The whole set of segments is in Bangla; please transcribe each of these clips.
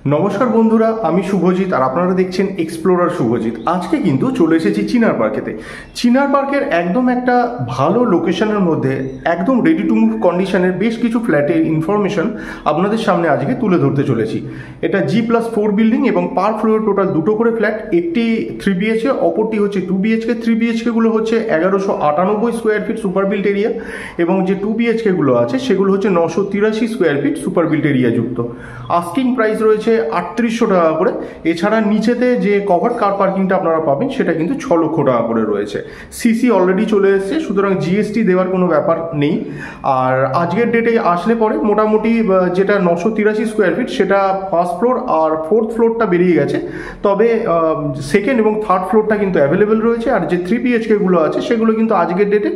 নমস্কার বন্ধুরা, আমি শুভজিৎ আর আপনারা দেখছেন এক্সপ্লোরার শুভজিৎ। আজকে কিন্তু চলে এসেছি চিনার পার্কেতে। চিনার পার্কের একদম একটা ভালো লোকেশনের মধ্যে একদম রেডি টু মুভ কন্ডিশনের বেশ কিছু ফ্ল্যাটের ইনফরমেশন আপনাদের সামনে আজকে তুলে ধরতে চলেছি। এটা G+4 বিল্ডিং এবং পার ফ্লোরে টোটাল দুটো করে ফ্ল্যাট, একটি 3 BHK, অপরটি হচ্ছে 2 BHK। 3 BHK গুলো হচ্ছে 1198 square feet super built area এবং যে 2 BHK গুলো আছে সেগুলো হচ্ছে 983 square feet super built area যুক্ত। আস্কিং প্রাইস রয়েছে 3800 টাকা করে। এছাড়া নিচেতে যে কভার্ড কার পার্কিংটা আপনারা পাবেন সেটা কিন্তু 6 লক্ষ টাকা করে রয়েছে। সিসি অলরেডি চলে এসেছে, সুতরাং জিএসটি দেওয়ার কোনো ব্যাপার নেই। আর আজকের ডেটে আসলে পরে মোটামুটি যেটা 983 স্কোয়ার ফিট সেটা ফার্স্ট ফ্লোর আর ফোর্থ ফ্লোরটা বেরিয়ে গেছে, তবে সেকেন্ড এবং থার্ড ফ্লোরটা কিন্তু অ্যাভেলেবেল রয়েছে। আর যে 3 BHK গুলো আছে সেগুলো কিন্তু আজকের ডেটে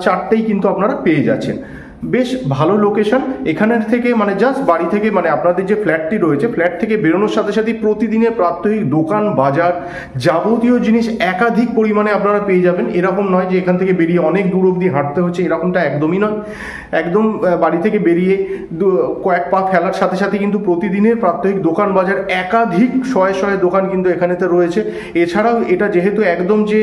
4টেই কিন্তু আপনারা পেয়ে যাচ্ছেন। বেশ ভালো লোকেশন। এখানের থেকে মানে জাস্ট বাড়ি থেকে মানে আপনাদের যে ফ্ল্যাটটি রয়েছে, ফ্ল্যাট থেকে বেরোনোর সাথে সাথে প্রতিদিনের প্রাত্যহিক দোকান বাজার যাবতীয় জিনিস একাধিক পরিমাণে আপনারা পেয়ে যাবেন। এরকম নয় যে এখান থেকে বেরিয়ে অনেক দূর অবধি হাঁটতে হচ্ছে, এরকমটা একদমই নয়। একদম বাড়ি থেকে বেরিয়ে কয়েক পা ফেলার সাথে সাথে কিন্তু প্রতিদিনের প্রাত্যহিক দোকান বাজার একাধিক শয়ে শয়ে দোকান কিন্তু এখানেতে রয়েছে। এছাড়াও এটা যেহেতু একদম যে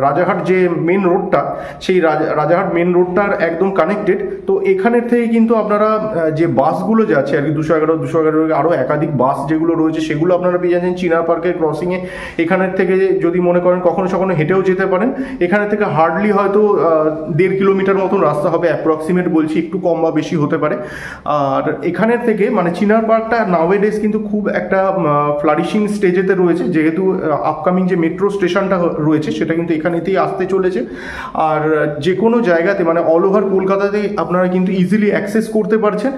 রাজারহাট যে মেন রোডটা, সেই রাজারহাট মেন রোডটার একদম কানেক্ট, তো এখানের থেকে কিন্তু আপনারা যে বাসগুলো যাচ্ছে আর কি 211 আরও একাধিক বাস যেগুলো রয়েছে সেগুলো আপনারা পেয়ে যাচ্ছেন চিনার পার্কের ক্রসিংয়ে। এখানের থেকে যদি মনে করেন কখনো কখনো হেঁটেও যেতে পারেন। এখানে থেকে হার্ডলি হয়তো 1.5 কিলোমিটার মতন রাস্তা হবে, অ্যাপ্রক্সিমেট বলছি, একটু কম বা বেশি হতে পারে। আর এখানের থেকে মানে চিনার পার্কটা নাওয়েডেজ কিন্তু খুব একটা ফ্লারিশিং স্টেজেতে রয়েছে, যেহেতু আপকামিং যে মেট্রো স্টেশনটা রয়েছে সেটা কিন্তু এখানেতেই আসতে চলেছে। আর যে কোনো জায়গাতে মানে অল ওভার কলকাতাতে আপনারা কিন্তু ইজিলি অ্যাক্সেস করতে পারছেন।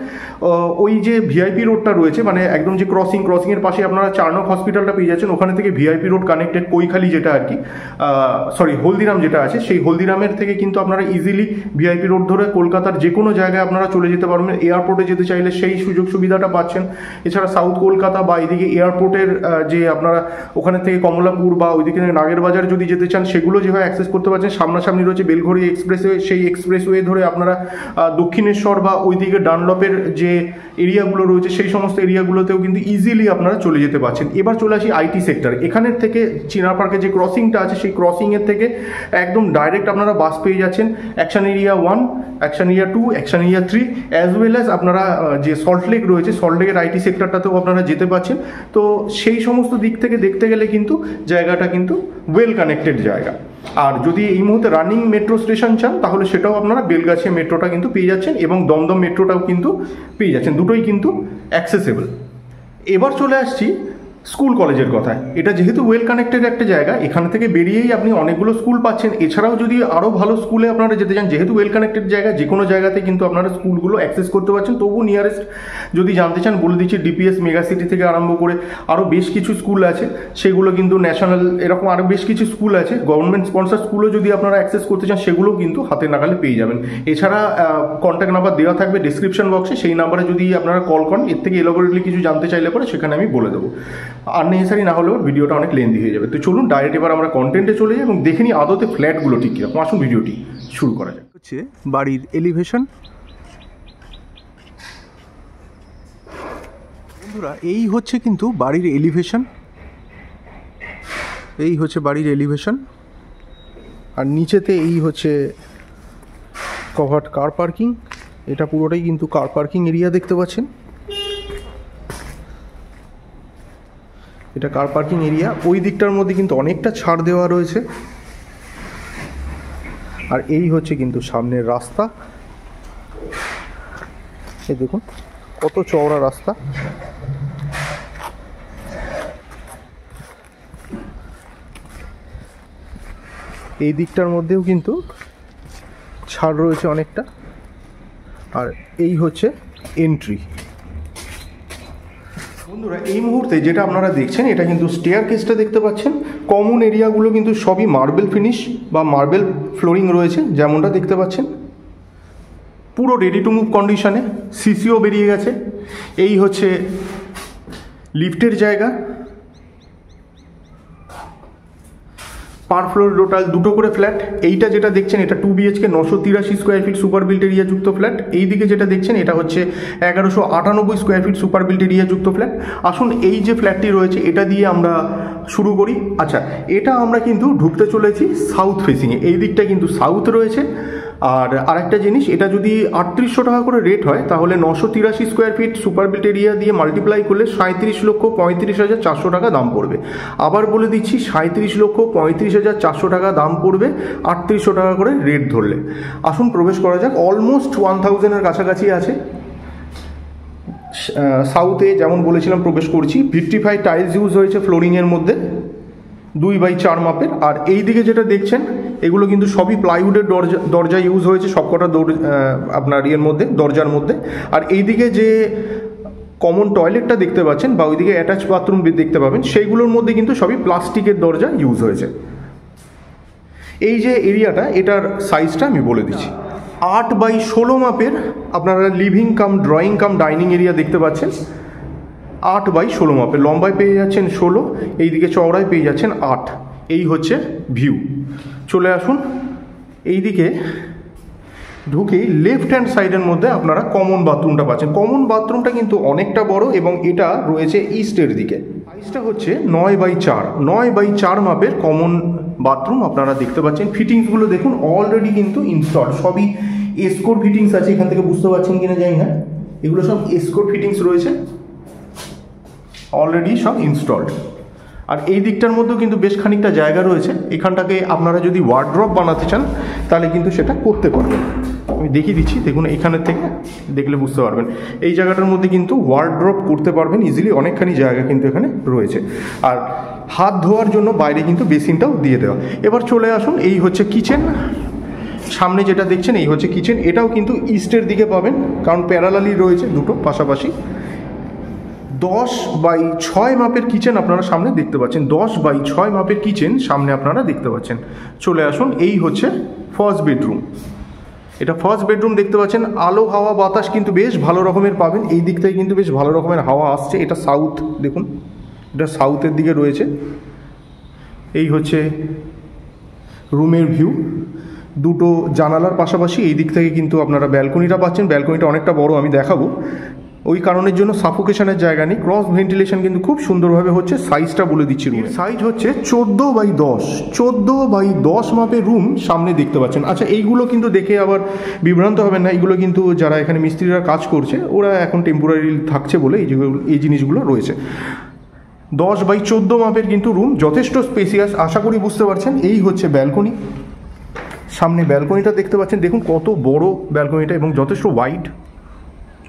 ওই যে ভিআইপি রোডটা রয়েছে মানে একদম যে ক্রসিংয়ের পাশে আপনারা 4 নং হসপিটালটা পেয়ে যাচ্ছেন, ওখানে থেকে ভিআইপি রোড কানেক্টেড কৈখালি যেটা আর কি হলদিরাম যেটা আছে, সেই হলদিরামের থেকে কিন্তু আপনারা ইজিলি ভিআইপি রোড ধরে কলকাতার যে কোনো জায়গায় আপনারা চলে যেতে পারবেন। এয়ারপোর্টে যেতে চাইলে সেই সুযোগ সুবিধাটা পাচ্ছেন। এছাড়া সাউথ কলকাতা বা এদিকে এয়ারপোর্টের যে আপনারা ওখানে থেকে কমলাপুর বা ওইদিকে নাগের বাজার যদি যেতে চান সেগুলো যেভাবে অ্যাক্সেস করতে পারছেন। সামনাসামনি রয়েছে বেলঘড়ি এক্সপ্রেসওয়ে, সেই এক্সপ্রেসওয়ে ধরে আপনারা দক্ষিণেশ্বর বা ওইদিকে ডানলপের যে এরিয়াগুলো রয়েছে সেই সমস্ত এরিয়াগুলোতেও কিন্তু ইজিলি আপনারা চলে যেতে পারছেন। এবার চলে আসি আইটি সেক্টর। এখানের থেকে চিনার পার্কে যে ক্রসিংটা আছে সেই ক্রসিংয়ের থেকে একদম ডাইরেক্ট আপনারা বাস পেয়ে যাচ্ছেন action area 1, action area 2, action area 3, as well as আপনারা যে সল্টলেক রয়েছে সল্টলেকের আইটি সেক্টরটাতেও আপনারা যেতে পারছেন। তো সেই সমস্ত দিক থেকে দেখতে গেলে কিন্তু জায়গাটা কিন্তু ওয়েল কানেক্টেড জায়গা। আর যদি এই মুহূর্তে রানিং মেট্রো স্টেশন চান তাহলে সেটাও আপনারা বেলগাছিয়া মেট্রোটা কিন্তু পেয়ে যাচ্ছেন এবং দমদম মেট্রোটাও কিন্তু পেয়ে যাচ্ছেন, দুটোই কিন্তু অ্যাক্সেসেবল। এবার চলে আসছি স্কুল কলেজের কথায়। এটা যেহেতু ওয়েল কানেক্টেড একটা জায়গা, এখান থেকে বেরিয়েই আপনি অনেকগুলো স্কুল পাচ্ছেন। এছাড়াও যদি আরও ভালো স্কুলে আপনারা যেতে চান, যেহেতু ওয়েল কানেক্টেড জায়গা, যে কোনো জায়গাতে কিন্তু আপনারা স্কুলগুলো অ্যাক্সেস করতে পারছেন। তবু নিয়ারেস্ট যদি জানতে চান বলে দিচ্ছি, ডিপিএস মেগাসিটি থেকে আরম্ভ করে আরও বেশ কিছু স্কুল আছে, সেগুলো কিন্তু ন্যাশনাল, এরকম আরও বেশ কিছু স্কুল আছে। গভর্নমেন্ট স্পন্সার স্কুলও যদি আপনারা অ্যাক্সেস করতে চান সেগুলোও কিন্তু হাতে নাগালে পেয়ে যাবেন। এছাড়া কন্ট্যাক্ট নাম্বার দেওয়া থাকবে ডিসক্রিপশন বক্সে, সেই নাম্বারে যদি আপনারা কল করেন এর থেকে এলাবোরেটলি কিছু জানতে চাইলে পরে সেখানে আমি বলে দেবো। আর নেসেসারি না হলেও ভিডিওটা অনেক লেন্দি হয়ে যাবে। তো চলুন ডাইরেক্ট এবার আমরা কন্টেন্টে চলে যাই এবং দেখে নিই আদতে ফ্ল্যাটগুলো ঠিক কীরকম। আসুন ভিডিওটি শুরু করা যায়। হচ্ছে বাড়ির এলিভেশন। বন্ধুরা এই হচ্ছে কিন্তু বাড়ির এলিভেশন, এই হচ্ছে বাড়ির এলিভেশন। আর নিচেতে এই হচ্ছে কভার্ড কার পার্কিং। এটা পুরোটাই কিন্তু কার পার্কিং এরিয়া দেখতে পাচ্ছেন। এটা কার পার্কিং এরিয়া। ওই দিকটার মধ্যে কিন্তু অনেকটা ছাড় দেওয়া রয়েছে। আর এই হচ্ছে কিন্তু সামনের রাস্তা। এই দেখুন কত চওড়া রাস্তা। এই দিকটার মধ্যেও কিন্তু ছাড় রয়েছে অনেকটা। আর এই হচ্ছে এন্ট্রি। বন্ধুরা এই মুহূর্তে যেটা আপনারা দেখছেন এটা কিন্তু স্টেয়ার কেসটা দেখতে পাচ্ছেন। কমন এরিয়াগুলো কিন্তু সবই মার্বেল ফিনিশ বা মার্বেল ফ্লোরিং রয়েছে, যেমনটা দেখতে পাচ্ছেন। পুরো রেডি টু মুভ কন্ডিশনে, সিসিও বেরিয়ে গেছে। এই হচ্ছে লিফটের জায়গা। পার ফ্লোর টোটাল দুটো করে ফ্ল্যাট। এইটা যেটা দেখছেন এটা 2 BHK 983 square feet super built area যুক্ত ফ্ল্যাট। এইদিকে যেটা দেখছেন এটা হচ্ছে 1198 square feet super built area যুক্ত ফ্ল্যাট। আসুন এই যে ফ্ল্যাটটি রয়েছে এটা দিয়ে আমরা শুরু করি। আচ্ছা, এটা আমরা কিন্তু ঢুকতে চলেছি সাউথ ফেসিংয়ে, এই দিকটা কিন্তু সাউথ রয়েছে। আর আরেকটা জিনিস, এটা যদি 3800 টাকা করে রেট হয় তাহলে 983 square feet super built area দিয়ে মাল্টিপ্লাই করলে 37,35,400 টাকা দাম পড়বে। আবার বলে দিচ্ছি 37,35,400 টাকা দাম পড়বে 3800 টাকা করে রেট ধরলে। আসুন প্রবেশ করা যাক। অলমোস্ট 1000-এর কাছাকাছি আছে। সাউথে যেমন বলেছিলাম প্রবেশ করছি। ভিট্রিফাইড টাইলস ইউজ হয়েছে ফ্লোরিংয়ের মধ্যে 2x4 মাপের। আর এই দিকে যেটা দেখছেন এগুলো কিন্তু সবই প্লাইউডের দরজা ইউজ হয়েছে সবকটা আপনার ইয়ের মধ্যে, দরজার মধ্যে। আর এইদিকে যে কমন টয়লেটটা দেখতে পাচ্ছেন বা ওইদিকে অ্যাটাচ বাথরুম দেখতে পাবেন সেইগুলোর মধ্যে কিন্তু সবই প্লাস্টিকের দরজা ইউজ হয়েছে। এই যে এরিয়াটা, এটার সাইজটা আমি বলে দিচ্ছি। 8x16 মাপের আপনারা living cum drawing cum dining area দেখতে পাচ্ছেন। 8x16 মাপের, লম্বায় পেয়ে যাচ্ছেন 16, এইদিকে চওড়ায় পেয়ে যাচ্ছেন 8। এই হচ্ছে ভিউ। চলে আসুন এইদিকে ঢুকেই লেফট হ্যান্ড সাইডের মধ্যে আপনারা কমন বাথরুমটা পাচ্ছেন। কমন বাথরুমটা কিন্তু অনেকটা বড় এবং এটা রয়েছে ইস্টের দিকে। সাইজটা হচ্ছে 9x4, 9x4 মাপের কমন বাথরুম আপনারা দেখতে পাচ্ছেন। ফিটিংসগুলো দেখুন অলরেডি কিন্তু ইনস্টল, সবই এসকোর ফিটিংস আছে। এখান থেকে বুঝতে পারছেন কিনা জানি না, এগুলো সব এসকোর ফিটিংস রয়েছে, অলরেডি সব ইনস্টলড। আর এই দিকটার মধ্যেও কিন্তু বেশ খানিকটা জায়গা রয়েছে। এখানটাকে আপনারা যদি ওয়ার্ড্রপ বানাতে চান তাহলে কিন্তু সেটা করতে পারবেন। আমি দেখিয়ে দিচ্ছি, দেখুন এখানের থেকে দেখলে বুঝতে পারবেন। এই জায়গাটার মধ্যে কিন্তু ওয়ার্ড্রপ করতে পারবেন ইজিলি, অনেকখানি জায়গা কিন্তু এখানে রয়েছে। আর হাত ধোয়ার জন্য বাইরে কিন্তু বেসিনটাও দিয়ে দেওয়া। এবার চলে আসুন, এই হচ্ছে কিচেন। সামনে যেটা দেখছেন এই হচ্ছে কিচেন। এটাও কিন্তু ইস্টের দিকে পাবেন কারণ প্যারালালি রয়েছে দুটো পাশাপাশি। 10x6 মাপের কিচেন আপনারা সামনে দেখতে পাচ্ছেন। 10x6 মাপের কিচেন সামনে আপনারা দেখতে পাচ্ছেন। চলে আসুন, এই হচ্ছে ফার্স্ট বেডরুম। এটা ফার্স্ট বেডরুম দেখতে পাচ্ছেন। আলো হাওয়া বাতাস কিন্তু বেশ ভালো রকমের পাবেন। এই দিক থেকে কিন্তু বেশ ভালো রকমের হাওয়া আসছে। এটা সাউথ, দেখুন এটা সাউথের দিকে রয়েছে। এই হচ্ছে রুমের ভিউ। দুটো জানালার পাশাপাশি এই দিক থেকে কিন্তু আপনারা ব্যালকনিটা পাচ্ছেন। ব্যালকনিটা অনেকটা বড়, আমি দেখাবো। ওই কারণের জন্য সাফোকেশনের জায়গা নেই, ক্রস ভেন্টিলেশন কিন্তু খুব সুন্দরভাবে হচ্ছে। সাইজটা বলে দিচ্ছি, রুমের সাইজ হচ্ছে 14x10, 14x10 মাপের রুম সামনে দেখতে পাচ্ছেন। আচ্ছা, এইগুলো কিন্তু দেখে আবার বিভ্রান্ত হবেন না, এইগুলো কিন্তু যারা এখানে মিস্ত্রিরা কাজ করছে ওরা এখন টেম্পোরারি থাকছে বলে এই জিনিসগুলো রয়েছে। 10x14 মাপের কিন্তু রুম, যথেষ্ট স্পেসিয়াস, আশা করি বুঝতে পারছেন। এই হচ্ছে ব্যালকনি, সামনে ব্যালকনিটা দেখতে পাচ্ছেন, দেখুন কত বড় ব্যালকনিটা এবং যথেষ্ট ওয়াইড।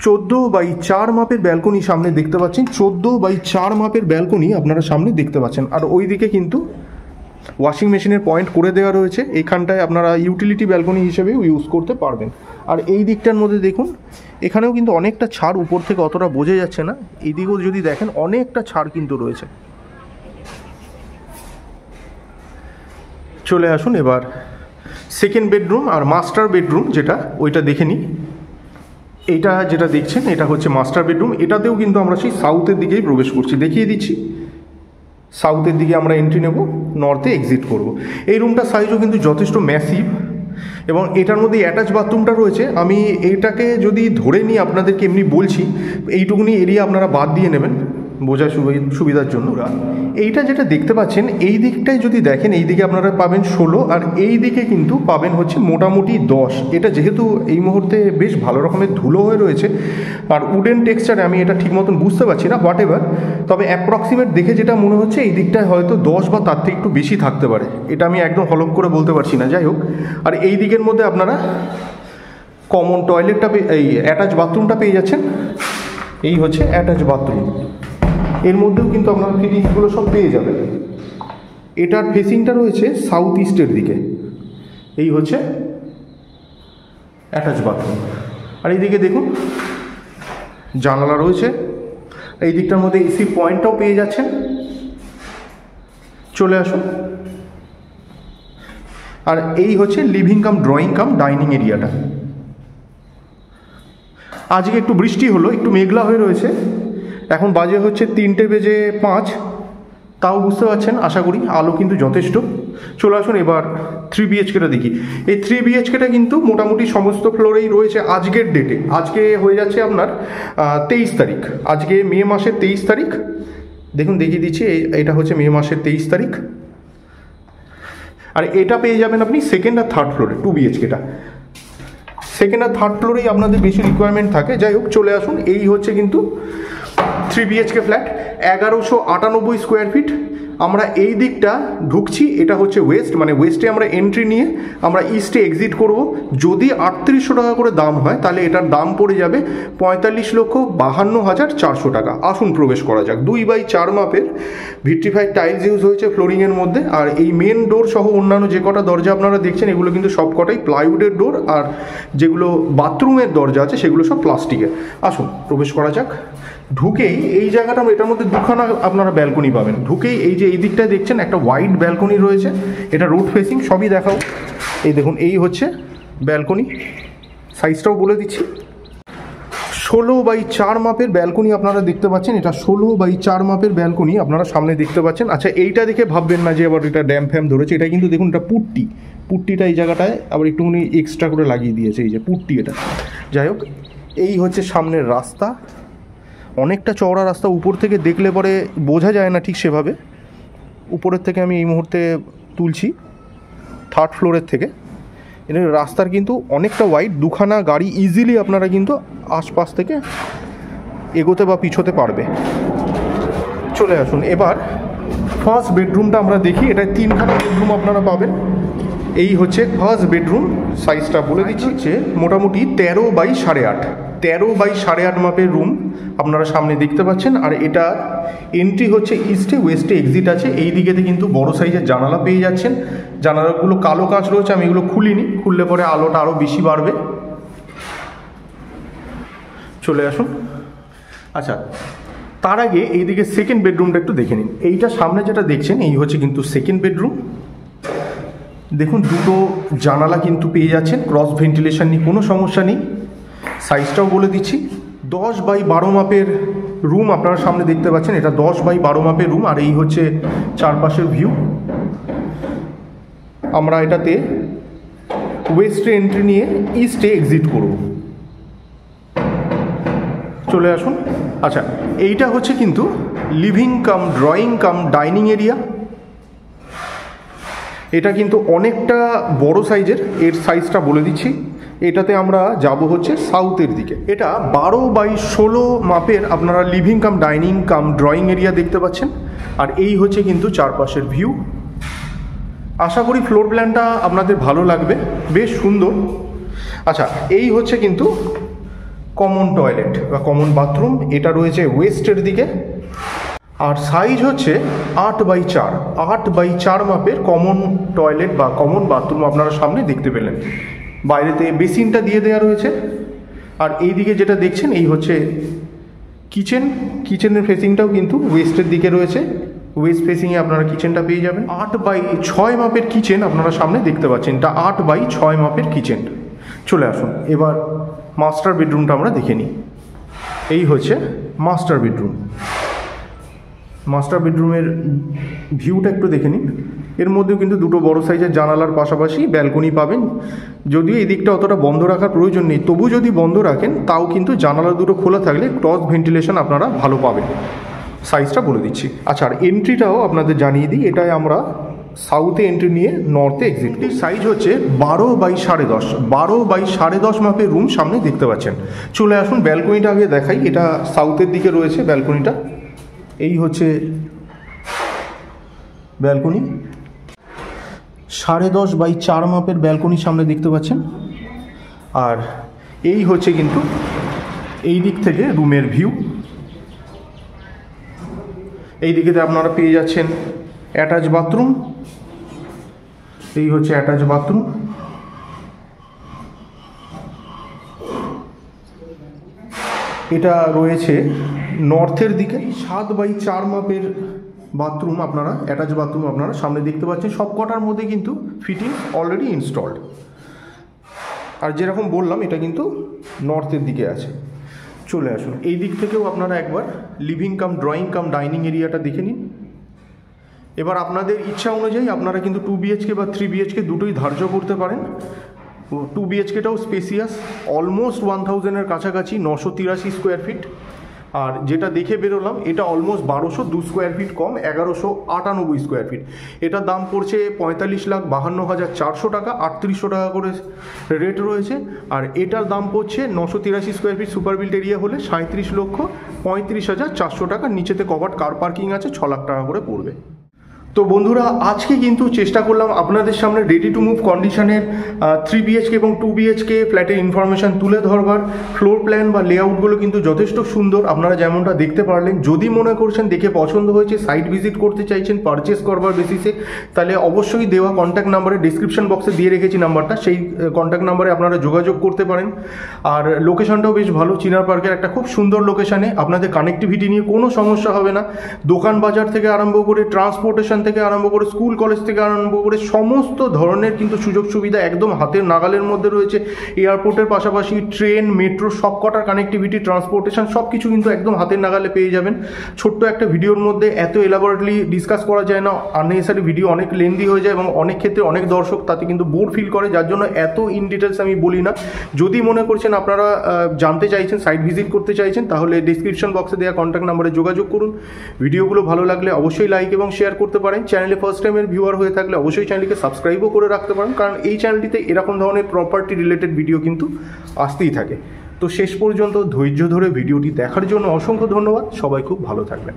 14x4 মাপের ব্যালকনি সামনে দেখতে পাচ্ছেন। 14x4 মাপের ব্যালকনি আপনারা সামনে দেখতে পাচ্ছেন। আর ওই দিকে কিন্তু ওয়াশিং মেশিনের পয়েন্ট করে দেওয়া রয়েছে। এইখানটায় আপনারা ইউটিলিটি ব্যালকনি হিসেবেও ইউজ করতে পারবেন। আর এই দিকটার মধ্যে দেখুন এখানেও কিন্তু অনেকটা ছাড়, উপর থেকে অতটা বোঝা যাচ্ছে না। এইদিকেও যদি দেখেন অনেকটা ছাড় কিন্তু রয়েছে। চলে আসুন এবার সেকেন্ড বেডরুম আর মাস্টার বেডরুম যেটা, ওইটা দেখে নিই। এইটা যেটা দেখছেন এটা হচ্ছে মাস্টার বেডরুম। এটাতেও কিন্তু আমরা সেই সাউথের দিকেই প্রবেশ করছি, দেখিয়ে দিচ্ছি। সাউথের দিকে আমরা এন্ট্রি নেব, নর্থে এক্সিট করব। এই রুমটার সাইজও কিন্তু যথেষ্ট ম্যাসিভ এবং এটার মধ্যে অ্যাটাচ বাথরুমটা রয়েছে। আমি এইটাকে যদি ধরে নিই আপনাদেরকে এমনি বলছি, এইটুকুনি এরিয়া আপনারা বাদ দিয়ে নেবেন বোঝার সুবিধার জন্য। এইটা যেটা দেখতে পাচ্ছেন এই দিকটায় যদি দেখেন, এই দিকে আপনারা পাবেন 16 আর এই দিকে কিন্তু পাবেন হচ্ছে মোটামুটি 10। এটা যেহেতু এই মুহূর্তে বেশ ভালো রকমের ধুলো হয়ে রয়েছে আর উডেন টেক্সচারে আমি এটা ঠিক মতন বুঝতে পারছি না, হোয়াট এভার, তবে অ্যাপ্রক্সিমেট দেখে যেটা মনে হচ্ছে এই দিকটায় হয়তো 10 বা তার থেকে একটু বেশি থাকতে পারে। এটা আমি একদম হলফ করে বলতে পারছি না, যাই হোক। আর এই দিকের মধ্যে আপনারা কমন টয়লেটটা, এই অ্যাটাচ বাথরুমটা পেয়ে যাচ্ছেন। এই হচ্ছে অ্যাটাচ বাথরুম। এর মধ্যেও কিন্তু আপনারা ফিটিংসগুলো সব পেয়ে যাবেন। এটার ফেসিংটা রয়েছে সাউথ ইস্টের দিকে। এই হচ্ছে অ্যাটাচ বাথরুম। আর এইদিকে দেখুন জানালা রয়েছে। এই দিকটার মধ্যে এসি পয়েন্টটাও পেয়ে যাচ্ছেন। চলে আসুন। আর এই হচ্ছে living cum drawing cum dining এরিয়াটা। আজকে একটু বৃষ্টি হলো, একটু মেঘলা হয়ে রয়েছে। এখন বাজে হচ্ছে 3:05। তাও বুঝতে পারছেন আশা করি, আলো কিন্তু যথেষ্ট। চলে আসুন এবার 3 BHKটা দেখি। এই 3 BHKটা কিন্তু মোটামুটি সমস্ত ফ্লোরেই রয়েছে আজকের ডেটে। আজকে হয়ে যাচ্ছে আপনার 23 তারিখ, আজকে মে মাসের 23 তারিখ। দেখুন দেখিয়ে দিচ্ছি, এটা হচ্ছে মে মাসের 23 তারিখ। আর এটা পেয়ে যাবেন আপনি সেকেন্ড আর থার্ড ফ্লোরে 2 BHKটা। সেকেন্ড আর থার্ড ফ্লোরেই আপনাদের বেশি রিকোয়ারমেন্ট থাকে। যাই হোক, চলে আসুন। এই হচ্ছে কিন্তু 3 BHK ফ্ল্যাট, 1198 স্কোয়ার ফিট। আমরা এই দিকটা ঢুকছি, এটা হচ্ছে ওয়েস্ট, মানে ওয়েস্টে আমরা এন্ট্রি নিয়ে আমরা ইস্টে এক্সিট করব। যদি 3800 টাকা করে দাম হয় তাহলে এটার দাম পড়ে যাবে 45,52,400 টাকা। আসুন প্রবেশ করা যাক। 2x4 মাপের ভিট্রিফাইড টাইলস ইউজ হয়েছে ফ্লোরিংয়ের মধ্যে। আর এই মেন ডোর সহ অন্যান্য যে কটা দরজা আপনারা দেখছেন এগুলো কিন্তু সব কটাই প্লাইউডের ডোর, আর যেগুলো বাথরুমের দরজা আছে সেগুলো সব প্লাস্টিকের। আসুন প্রবেশ করা যাক। ঢুকেই এই জায়গাটা, এটার মধ্যে দুখানা আপনারা ব্যালকনি পাবেন। ঢুকেই এই যে এই দিকটায় দেখছেন একটা ওয়াইড ব্যালকনি রয়েছে, এটা রোড ফেসিং। সবই দেখাও। এই দেখুন, এই হচ্ছে ব্যালকনি, সাইজটাও বলে দিচ্ছি। 16x4 মাপের ব্যালকনি আপনারা দেখতে পাচ্ছেন। এটা 16x4 মাপের ব্যালকনি আপনারা সামনে দেখতে পাচ্ছেন। আচ্ছা, এইটা দেখে ভাববেন না যে আবার এটা ড্যাম ফ্যাম ধরেছে। এটা কিন্তু দেখুন, এটা পুট্টিটা এই জায়গাটায় আবার একটুখানি এক্সট্রা করে লাগিয়ে দিয়েছে, এই যে পুট্টি এটা। যাই হোক, এই হচ্ছে সামনের রাস্তা, অনেকটা চওড়া রাস্তা। উপর থেকে দেখলে পরে বোঝা যায় না ঠিক সেভাবে। উপরের থেকে আমি এই মুহূর্তে তুলছি, থার্ড ফ্লোরের থেকে। এটা রাস্তার কিন্তু অনেকটা ওয়াইড, দুখানা গাড়ি ইজিলি আপনারা কিন্তু আশপাশ থেকে এগোতে বা পিছোতে পারবে। চলে আসুন এবার ফার্স্ট বেডরুমটা আমরা দেখি। এটা 3খানা বেডরুম আপনারা পাবেন। এই হচ্ছে ফার্স্ট বেডরুম, সাইজটা বলে দিচ্ছি, হচ্ছে মোটামুটি 13x8 মাপের রুম আপনারা সামনে দেখতে পাচ্ছেন। আর এটা এন্ট্রি হচ্ছে ইস্টে, ওয়েস্টে এক্সিট আছে। এই দিকেতে কিন্তু বড় সাইজের জানালা পেয়ে যাচ্ছেন। জানালাগুলো কালো কাঁচ রয়েছে, আমি এগুলো খুলিনি, খুললে পরে আলোটা আরও বেশি বাড়বে। চলে আসুন। আচ্ছা, তার আগে এইদিকে সেকেন্ড বেডরুমটা একটু দেখে নিন। এইটা সামনে যেটা দেখছেন এই হচ্ছে কিন্তু সেকেন্ড বেডরুম। দেখুন, দুটো জানালা কিন্তু পেয়ে যাচ্ছেন, ক্রস ভেন্টিলেশন নিয়ে কোনো সমস্যা নেই। সাইজটাও বলে দিচ্ছি, 10x12 মাপের রুম আপনারা সামনে দেখতে পাচ্ছেন। এটা 10x12 মাপের রুম। আর এই হচ্ছে চারপাশের ভিউ। আমরা এটাতে ওয়েস্টে এন্ট্রি নিয়ে ইস্টে এক্সিট করব। চলে আসুন। আচ্ছা, এইটা হচ্ছে কিন্তু living cum drawing cum dining area. এটা কিন্তু অনেকটা বড় সাইজের। এর সাইজটা বলে দিচ্ছি। এটাতে আমরা যাব হচ্ছে সাউথের দিকে। এটা 12x16 মাপের আপনারা লিভিং কাম ডাইনিং কাম ড্রয়িং এরিয়া দেখতে পাচ্ছেন। আর এই হচ্ছে কিন্তু চারপাশের ভিউ। আশা করি ফ্লোর প্ল্যানটা আপনাদের ভালো লাগবে, বেশ সুন্দর। আচ্ছা, এই হচ্ছে কিন্তু কমন টয়লেট বা কমন বাথরুম। এটা রয়েছে ওয়েস্টের দিকে। আর সাইজ হচ্ছে 8x4 মাপের কমন টয়লেট বা কমন বাথরুম আপনারা সামনে দেখতে পেলেন। বাইরেতে বেসিনটা দিয়ে দেওয়া রয়েছে। আর এই দিকে যেটা দেখছেন এই হচ্ছে কিচেনের ফেসিংটাও কিন্তু ওয়েস্টের দিকে রয়েছে। ওয়েস্ট ফেসিংয়ে আপনারা কিচেনটা পেয়ে যাবেন। 8x6 মাপের কিচেন আপনারা সামনে দেখতে পাচ্ছেন। এটা 8x6 মাপের কিচেন। চলে আসুন এবার মাস্টার বেডরুমটা আমরা দেখে নিই। এই হচ্ছে মাস্টার বেডরুম। মাস্টার বেডরুমের ভিউটা একটু দেখে নিন। এর মধ্যেও কিন্তু দুটো বড় সাইজের জানালার পাশাপাশি ব্যালকনি পাবেন। যদিও এই দিকটা অতটা বন্ধ রাখার প্রয়োজন নেই, তবু যদি বন্ধ রাখেন তাও কিন্তু জানালা দুটো খোলা থাকলে ক্রস ভেন্টিলেশন আপনারা ভালো পাবেন। সাইজটা বলে দিচ্ছি। আচ্ছা, আর এন্ট্রিটাও আপনাদের জানিয়ে দিই। এটাই আমরা সাউথে এন্ট্রি নিয়ে নর্থে এক্সিট। সাইজ হচ্ছে 12x10 মাপের রুম সামনে দেখতে পাচ্ছেন। চলে আসুন ব্যালকনিটা আগে দেখাই। এটা সাউথের দিকে রয়েছে ব্যালকনিটা। এই হচ্ছে ব্যালকনি, 10.5x4 মাপের ব্যালকনি সামনে দেখতে পাচ্ছেন। আর এই হচ্ছে কিন্তু এই দিক থেকে রুমের ভিউ। এই দিকেতে আপনারা পেয়ে যাচ্ছেন অ্যাটাচ বাথরুম। এই হচ্ছে অ্যাটাচ বাথরুম। এটা রয়েছে নর্থের দিকে। 7x4 মাপের বাথরুম আপনারা, অ্যাটাচ বাথরুম আপনারা সামনে দেখতে পাচ্ছেন। সব কটার মধ্যে কিন্তু ফিটিং অলরেডি ইনস্টলড। আর যেরকম বললাম এটা কিন্তু নর্থের দিকে আছে। চলে আসুন এই দিক থেকেও আপনারা একবার living cum drawing cum dining এরিয়াটা দেখে নিন। এবার আপনাদের ইচ্ছা অনুযায়ী আপনারা কিন্তু 2 BHK বা 3 BHK দুটোই ধার্য করতে পারেন। 2 BHKটাও স্পেসিয়াস, অলমোস্ট 1000-এর কাছাকাছি, 983 স্কোয়ার ফিট। আর যেটা দেখে বেরোলাম এটা অলমোস্ট 1202 স্কোয়ার ফিট কম, 1198 স্কোয়ার ফিট। এটার দাম পড়ছে 45,52,400 টাকা, 3800 টাকা করে রেট রয়েছে। আর এটার দাম পড়ছে 983 square feet super built area হলে 37,35,400 টাকা। নিচেতে কভার্ড কার পার্কিং আছে, 6 লাখ টাকা করে পড়বে। তো বন্ধুরা, আজকে কিন্তু চেষ্টা করলাম আপনাদের সামনে রেডি টু মুভ কন্ডিশনের 3 BHK এবং 2 BHK ফ্ল্যাটের ইনফরমেশান তুলে ধরবার। ফ্লোর প্ল্যান বা লেআউটগুলো কিন্তু যথেষ্ট সুন্দর, আপনারা যেমনটা দেখতে পারলেন। যদি মনে করছেন দেখে পছন্দ হয়েছে, সাইট ভিজিট করতে চাইছেন পারচেস করবার বেসিসে, তাহলে অবশ্যই দেওয়া কন্ট্যাক্ট নাম্বারে, ডিসক্রিপশন বক্সে দিয়ে রেখেছি নাম্বারটা, সেই কন্ট্যাক্ট নাম্বারে আপনারা যোগাযোগ করতে পারেন। আর লোকেশনটাও বেশ ভালো, চিনার পার্কের একটা খুব সুন্দর লোকেশানে। আপনাদের কানেক্টিভিটি নিয়ে কোনো সমস্যা হবে না। দোকান বাজার থেকে আরম্ভ করে, ট্রান্সপোর্টেশন থেকে আরম্ভ করে, স্কুল কলেজ থেকে আরম্ভ করে সমস্ত ধরনের কিন্তু সুযোগ সুবিধা একদম হাতের নাগালের মধ্যে রয়েছে। এয়ারপোর্টের পাশাপাশি ট্রেন, মেট্রো সব কটার কানেক্টিভিটি, ট্রান্সপোর্টেশন সব কিছু কিন্তু একদম হাতের নাগালে পেয়ে যাবেন। ছোট্ট একটা ভিডিওর মধ্যে এত এলাবোরেটলি ডিসকাস করা যায় না, আননেসেসারি ভিডিও অনেক লেন্দি হয়ে যায় এবং অনেক ক্ষেত্রে অনেক দর্শক তাতে কিন্তু বোর ফিল করে, যার জন্য এত ইন ডিটেলস আমি বলি না। যদি মনে করছেন আপনারা জানতে চাইছেন, সাইট ভিজিট করতে চাইছেন, তাহলে ডিসক্রিপশন বক্সে দেওয়া কন্ট্যাক্ট নাম্বারে যোগাযোগ করুন। ভিডিওগুলো ভালো লাগলে অবশ্যই লাইক এবং শেয়ার করতে পারেন। চ্যানেলে ফার্স্ট টাইমের ভিউয়ার হয়ে থাকলে অবশ্যই চ্যানেলকে সাবস্ক্রাইবও করে রাখতে পারেন, কারণ এই চ্যানেলটিতে এরকম ধরনের প্রপার্টি রিলেটেড ভিডিও কিন্তু আসতেই থাকে। তো শেষ পর্যন্ত ধৈর্য ধরে ভিডিওটি দেখার জন্য অসংখ্য ধন্যবাদ। সবাই খুব ভালো থাকবেন।